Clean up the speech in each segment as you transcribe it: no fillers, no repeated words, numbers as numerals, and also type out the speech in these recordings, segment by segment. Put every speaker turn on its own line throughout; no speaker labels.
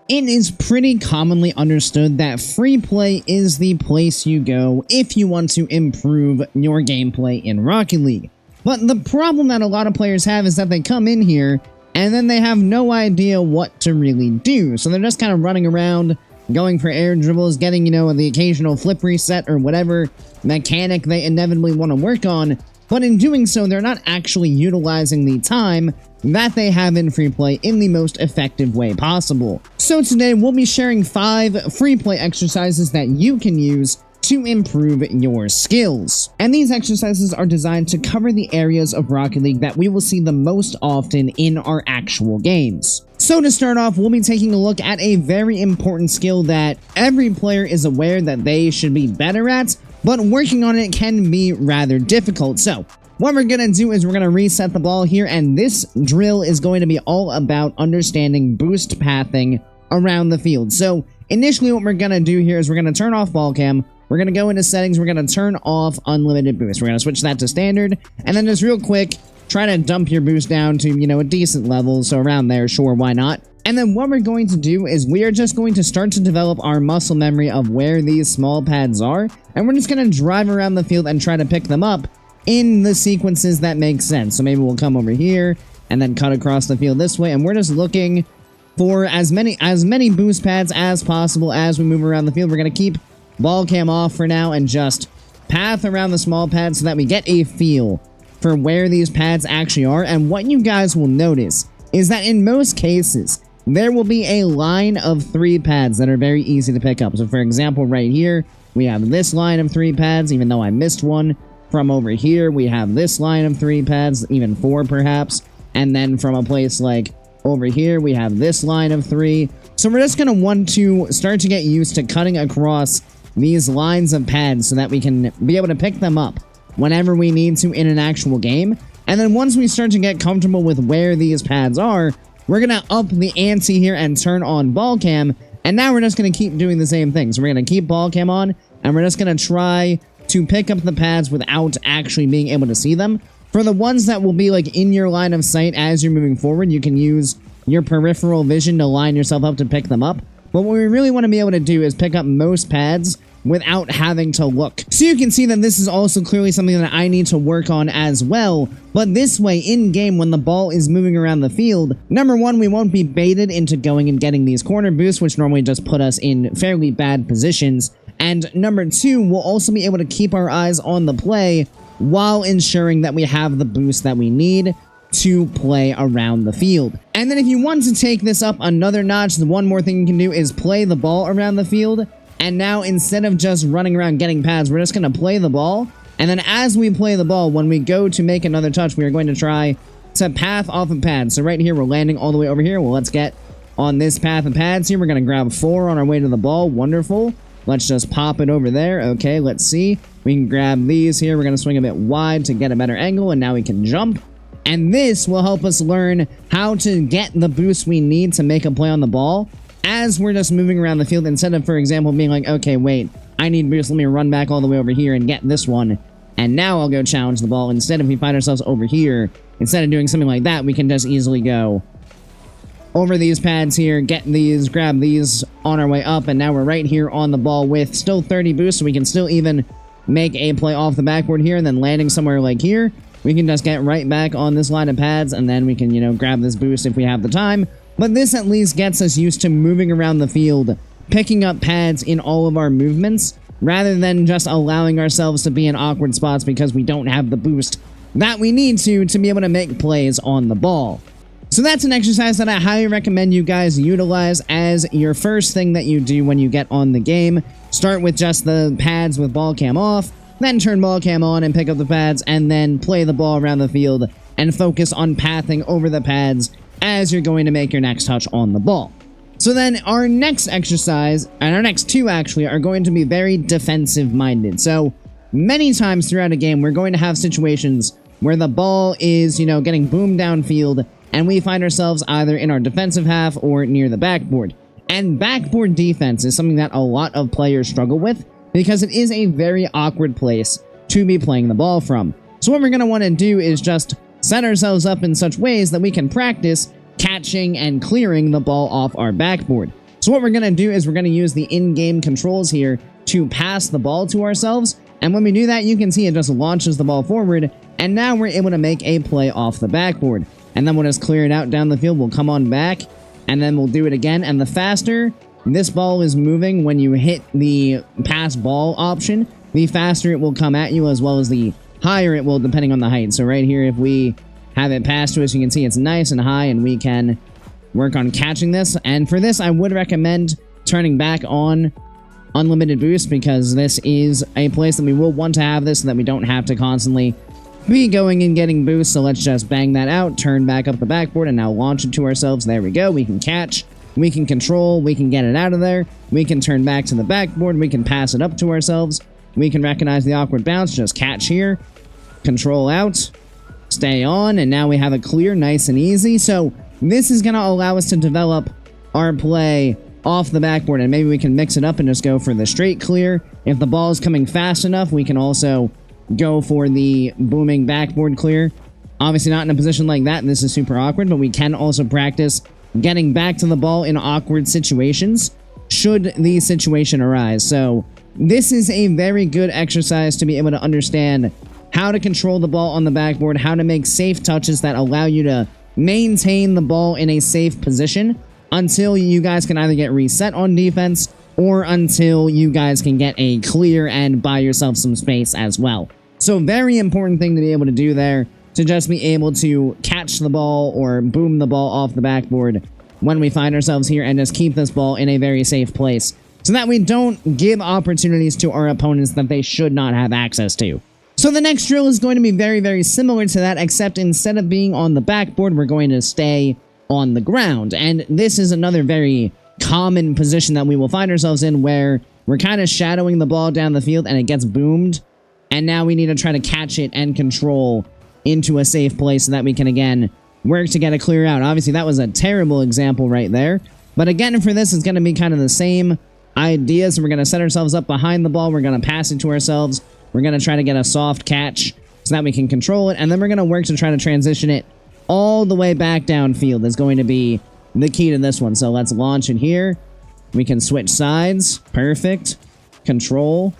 It is pretty commonly understood that free play is the place you go if you want to improve your gameplay in Rocket League. But the problem that a lot of players have is that they come in here and then they have no idea what to really do. So they're just kind of running around, going for air dribbles, getting, the occasional flip reset or whatever mechanic they inevitably want to work on. But in doing so, they're not actually utilizing the time that they have in free play in the most effective way possible. So today, we'll be sharing 5 free play exercises that you can use to improve your skills. And these exercises are designed to cover the areas of Rocket League that we will see the most often in our actual games. So to start off, we'll be taking a look at a very important skill that every player is aware that they should be better at, but working on it can be rather difficult. So what we're going to do is we're going to reset the ball here, and this drill is going to be all about understanding boost pathing around the field. So initially what we're going to do here is we're going to turn off ball cam. We're going to go into settings. We're going to turn off unlimited boost. We're going to switch that to standard, and then just real quick, try to dump your boost down to, a decent level. So around there, sure, why not? And then what we're going to do is we are just going to start to develop our muscle memory of where these small pads are, and we're just going to drive around the field and try to pick them up in the sequences that make sense. So maybe we'll come over here and then cut across the field this way, and we're just looking for as many boost pads as possible as we move around the field. We're going to keep ball cam off for now and just path around the small pads so that we get a feel for where these pads actually are. And what you guys will notice is that in most cases, there will be a line of 3 pads that are very easy to pick up. So for example, right here, we have this line of 3 pads, even though I missed one. From over here, we have this line of 3 pads, even 4 perhaps. And then from a place like over here, we have this line of 3. So we're just going to want to start to get used to cutting across these lines of pads so that we can be able to pick them up whenever we need to in an actual game. And then once we start to get comfortable with where these pads are, we're going to up the ante here and turn on ball cam. And now we're just going to keep doing the same thing. So we're going to keep ball cam on, and we're just going to try to pick up the pads without actually being able to see them. For the ones that will be like in your line of sight as you're moving forward, you can use your peripheral vision to line yourself up to pick them up. But what we really want to be able to do is pick up most pads without having to look. So you can see that this is also clearly something that I need to work on as well. But this way, in-game, when the ball is moving around the field, number one, we won't be baited into going and getting these corner boosts, which normally just put us in fairly bad positions. And number 2, we'll also be able to keep our eyes on the play while ensuring that we have the boost that we need to play around the field. And then if you want to take this up another notch, the one more thing you can do is play the ball around the field. And now instead of just running around getting pads, we're just going to play the ball. And then as we play the ball, when we go to make another touch, we are going to try to path off of pads. So right here, we're landing all the way over here. Well, let's get on this path of pads here. We're going to grab 4 on our way to the ball. Wonderful. Let's just pop it over there. Okay, let's see. We can grab these here. We're going to swing a bit wide to get a better angle, and now we can jump. And this will help us learn how to get the boost we need to make a play on the ball as we're just moving around the field, instead of, for example, being like, okay, wait, I need boost. Let me run back all the way over here and get this one. And now I'll go challenge the ball. Instead, if we find ourselves over here, instead of doing something like that, we can just easily go over these pads here, get these, grab these on our way up, and now we're right here on the ball with still 30 boosts, so we can still even make a play off the backboard here, and then landing somewhere like here, we can just get right back on this line of pads, and then we can, grab this boost if we have the time. But this at least gets us used to moving around the field, picking up pads in all of our movements, rather than just allowing ourselves to be in awkward spots because we don't have the boost that we need to be able to make plays on the ball. So that's an exercise that I highly recommend you guys utilize as your first thing that you do when you get on the game. Start with just the pads with ball cam off, then turn ball cam on and pick up the pads, and then play the ball around the field and focus on pathing over the pads as you're going to make your next touch on the ball. So then our next exercise, and our next 2 actually, are going to be very defensive-minded. So many times throughout a game, we're going to have situations where the ball is, getting boomed downfield, and we find ourselves either in our defensive half or near the backboard. And backboard defense is something that a lot of players struggle with because it is a very awkward place to be playing the ball from. So what we're going to want to do is just set ourselves up in such ways that we can practice catching and clearing the ball off our backboard. So what we're going to do is we're going to use the in-game controls here to pass the ball to ourselves. And when we do that, you can see it just launches the ball forward. And now we're able to make a play off the backboard. And then we'll just clear it out down the field. We'll come on back, and then we'll do it again. And the faster this ball is moving when you hit the pass ball option, the faster it will come at you, as well as the higher it will, depending on the height. So right here, if we have it pass to us, you can see it's nice and high, and we can work on catching this. And for this, I would recommend turning back on unlimited boost, because this is a place that we will want to have this so that we don't have to constantly be going and getting boost. So let's just bang that out, turn back up the backboard, and now launch it to ourselves. There we go. We can catch, we can control, we can get it out of there, we can turn back to the backboard, we can pass it up to ourselves, we can recognize the awkward bounce, just catch here, control out, stay on, and now we have a clear, nice and easy. So this is going to allow us to develop our play off the backboard, and maybe we can mix it up and just go for the straight clear. If the ball is coming fast enough, we can also go for the booming backboard clear. Obviously not in a position like that, this is super awkward, but we can also practice getting back to the ball in awkward situations should the situation arise. So this is a very good exercise to be able to understand how to control the ball on the backboard, how to make safe touches that allow you to maintain the ball in a safe position until you guys can either get reset on defense or until you guys can get a clear and buy yourself some space as well. So very important thing to be able to do there, to just be able to catch the ball or boom the ball off the backboard when we find ourselves here, and just keep this ball in a very safe place so that we don't give opportunities to our opponents that they should not have access to. So the next drill is going to be very, very similar to that, except instead of being on the backboard, we're going to stay on the ground. And this is another very common position that we will find ourselves in, where we're kind of shadowing the ball down the field and it gets boomed. And now we need to try to catch it and control into a safe place so that we can, again, work to get a clear out. Obviously, that was a terrible example right there. But again, for this, it's going to be kind of the same idea. So we're going to set ourselves up behind the ball. We're going to pass it to ourselves. We're going to try to get a soft catch so that we can control it. And then we're going to work to try to transition it all the way back downfield is going to be the key to this one. So let's launch it here. We can switch sides. Perfect. Control.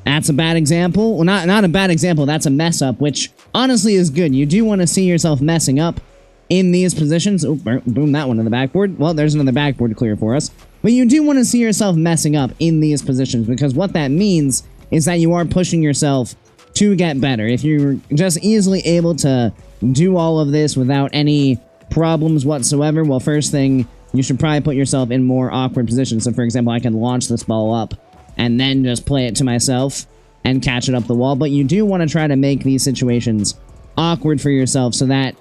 That's a bad example. Well, not a bad example. That's a mess up, which honestly is good. You do want to see yourself messing up in these positions. Oh, boom, that one in the backboard. Well, there's another backboard clear for us. But you do want to see yourself messing up in these positions, because what that means is that you are pushing yourself to get better. If you're just easily able to do all of this without any problems whatsoever, well, first thing, you should probably put yourself in more awkward positions. So, for example, I can launch this ball up and then just play it to myself and catch it up the wall. But you do want to try to make these situations awkward for yourself so that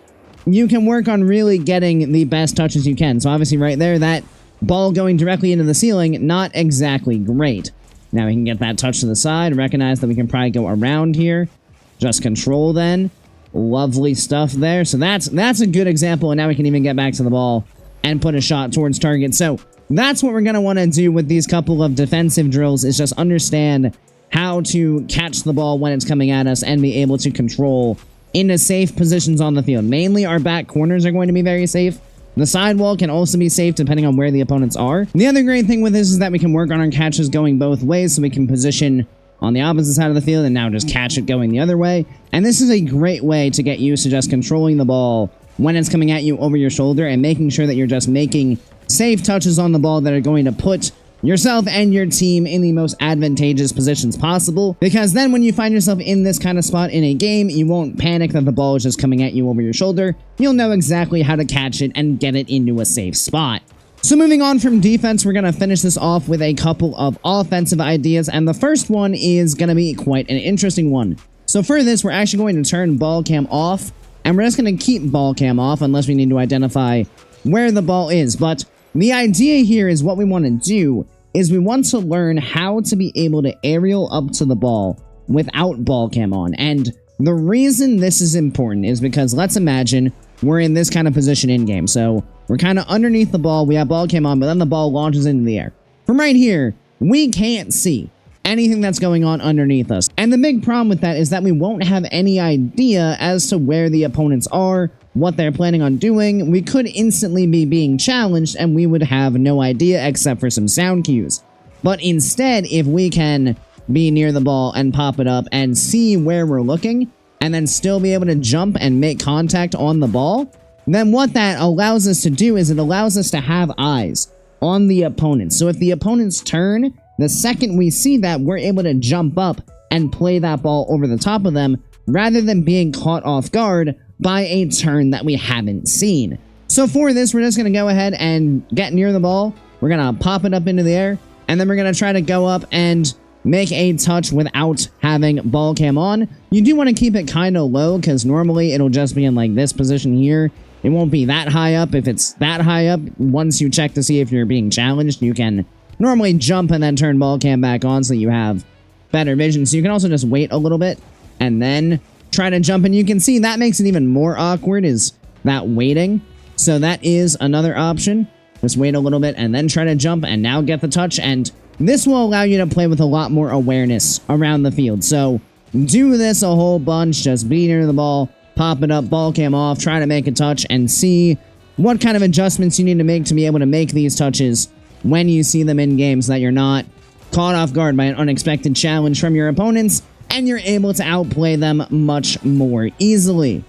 you can work on really getting the best touches you can. So obviously right there, that ball going directly into the ceiling, not exactly great. Now we can get that touch to the side, recognize that we can probably go around here. Just control then. Lovely stuff there. So that's a good example, and now we can even get back to the ball and put a shot towards target. So that's what we're going to want to do with these couple of defensive drills, is just understand how to catch the ball when it's coming at us and be able to control into safe positions on the field. Mainly our back corners are going to be very safe. The sidewall can also be safe depending on where the opponents are. The other great thing with this is that we can work on our catches going both ways, so we can position on the opposite side of the field and now just catch it going the other way. And this is a great way to get used to just controlling the ball when it's coming at you over your shoulder and making sure that you're just making safe touches on the ball that are going to put yourself and your team in the most advantageous positions possible. Because then when you find yourself in this kind of spot in a game, you won't panic that the ball is just coming at you over your shoulder. You'll know exactly how to catch it and get it into a safe spot. So moving on from defense, we're going to finish this off with a couple of offensive ideas, and the first one is going to be quite an interesting one. So for this, we're actually going to turn ball cam off, and we're just going to keep ball cam off unless we need to identify where the ball is. But the idea here is what we want to do is we want to learn how to be able to aerial up to the ball without ball cam on. And the reason this is important is because let's imagine we're in this kind of position in game. So we're kind of underneath the ball, we have ball cam on, but then the ball launches into the air. From right here, we can't see anything that's going on underneath us. And the big problem with that is that we won't have any idea as to where the opponents are what they're planning on doing, we could instantly be being challenged and we would have no idea except for some sound cues. But instead, if we can be near the ball and pop it up and see where we're looking, and then still be able to jump and make contact on the ball, then what that allows us to do is it allows us to have eyes on the opponent. So if the opponent's turn, the second we see that, we're able to jump up and play that ball over the top of them, rather than being caught off guard by a turn that we haven't seen. So for this, we're just going to go ahead and get near the ball. We're going to pop it up into the air, and then we're going to try to go up and make a touch without having ball cam on. You do want to keep it kind of low, because normally it'll just be in like this position here. It won't be that high up. If it's that high up, once you check to see if you're being challenged, you can normally jump and then turn ball cam back on so you have better vision. So you can also just wait a little bit and then try to jump, and you can see that makes it even more awkward, is that waiting. So that is another option. Just wait a little bit and then try to jump and now get the touch, and this will allow you to play with a lot more awareness around the field. So do this a whole bunch, just be near the ball, pop it up, ball cam off, try to make a touch, and see what kind of adjustments you need to make to be able to make these touches when you see them in game, so that you're not caught off guard by an unexpected challenge from your opponents, and you're able to outplay them much more easily.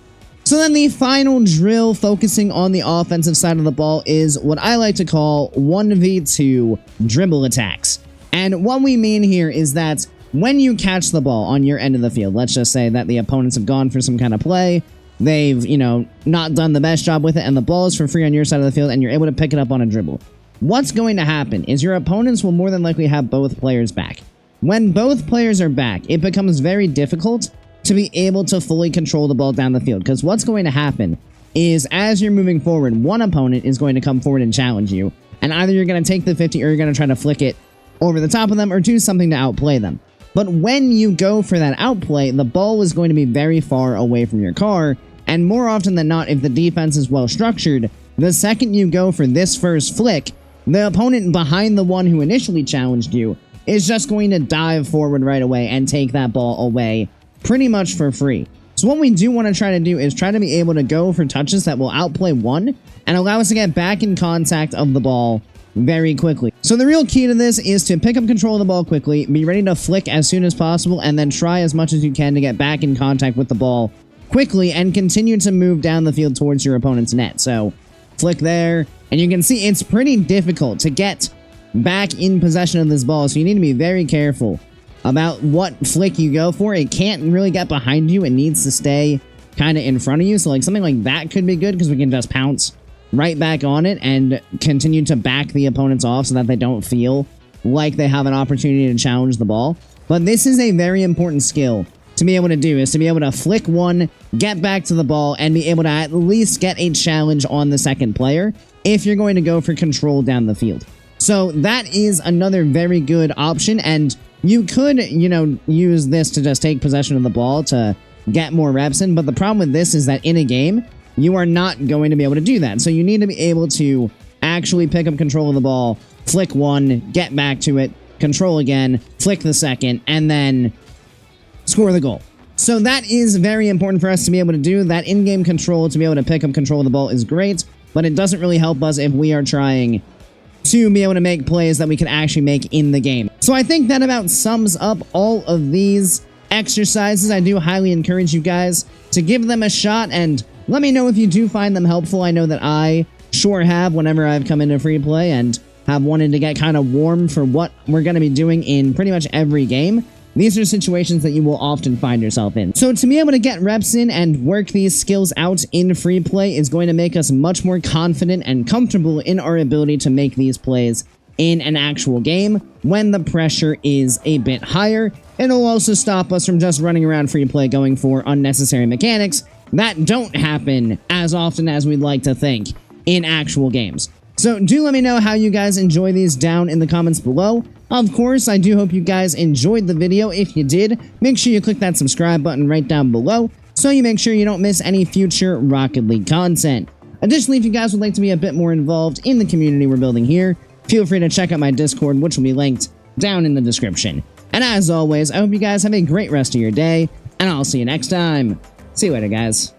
So then the final drill, focusing on the offensive side of the ball, is what I like to call 1v2 dribble attacks. And what we mean here is that when you catch the ball on your end of the field, let's just say that the opponents have gone for some kind of play, they've, not done the best job with it, and the ball is for free on your side of the field, and you're able to pick it up on a dribble. What's going to happen is your opponents will more than likely have both players back. When both players are back, it becomes very difficult to be able to fully control the ball down the field, because what's going to happen is as you're moving forward, one opponent is going to come forward and challenge you, and either you're going to take the 50 or you're going to try to flick it over the top of them or do something to outplay them. But when you go for that outplay, the ball is going to be very far away from your car, and more often than not, if the defense is well structured, the second you go for this first flick, the opponent behind the one who initially challenged you is just going to dive forward right away and take that ball away pretty much for free. So what we do want to try to do is try to be able to go for touches that will outplay one and allow us to get back in contact of the ball very quickly. So the real key to this is to pick up control of the ball quickly, be ready to flick as soon as possible, and then try as much as you can to get back in contact with the ball quickly and continue to move down the field towards your opponent's net. So flick there, and you can see it's pretty difficult to get back in possession of this ball, so you need to be very careful about what flick you go for. It can't really get behind you. It needs to stay kind of in front of you. So like something like that could be good, because we can just pounce right back on it and continue to back the opponents off so that they don't feel like they have an opportunity to challenge the ball. But this is a very important skill to be able to do, is to be able to flick one, get back to the ball, and be able to at least get a challenge on the second player if you're going to go for control down the field. So that is another very good option, and you could, use this to just take possession of the ball to get more reps in, but the problem with this is that in a game, you are not going to be able to do that. So you need to be able to actually pick up control of the ball, flick one, get back to it, control again, flick the second, and then score the goal. So that is very important for us to be able to do. That in-game control, to be able to pick up control of the ball, is great, but it doesn't really help us if we are trying to be able to make plays that we can actually make in the game. So I think that about sums up all of these exercises. I do highly encourage you guys to give them a shot, and let me know if you do find them helpful. I know that I sure have whenever I've come into Freeplay and have wanted to get kind of warm for what we're going to be doing in pretty much every game. These are situations that you will often find yourself in. So to be able to get reps in and work these skills out in Freeplay is going to make us much more confident and comfortable in our ability to make these plays in an actual game when the pressure is a bit higher. It'll also stop us from just running around Freeplay going for unnecessary mechanics that don't happen as often as we'd like to think in actual games. So do let me know how you guys enjoy these down in the comments below. Of course, I do hope you guys enjoyed the video. If you did, make sure you click that subscribe button right down below so you make sure you don't miss any future Rocket League content. Additionally, if you guys would like to be a bit more involved in the community we're building here, feel free to check out my Discord, which will be linked down in the description. And as always, I hope you guys have a great rest of your day, and I'll see you next time. See you later, guys.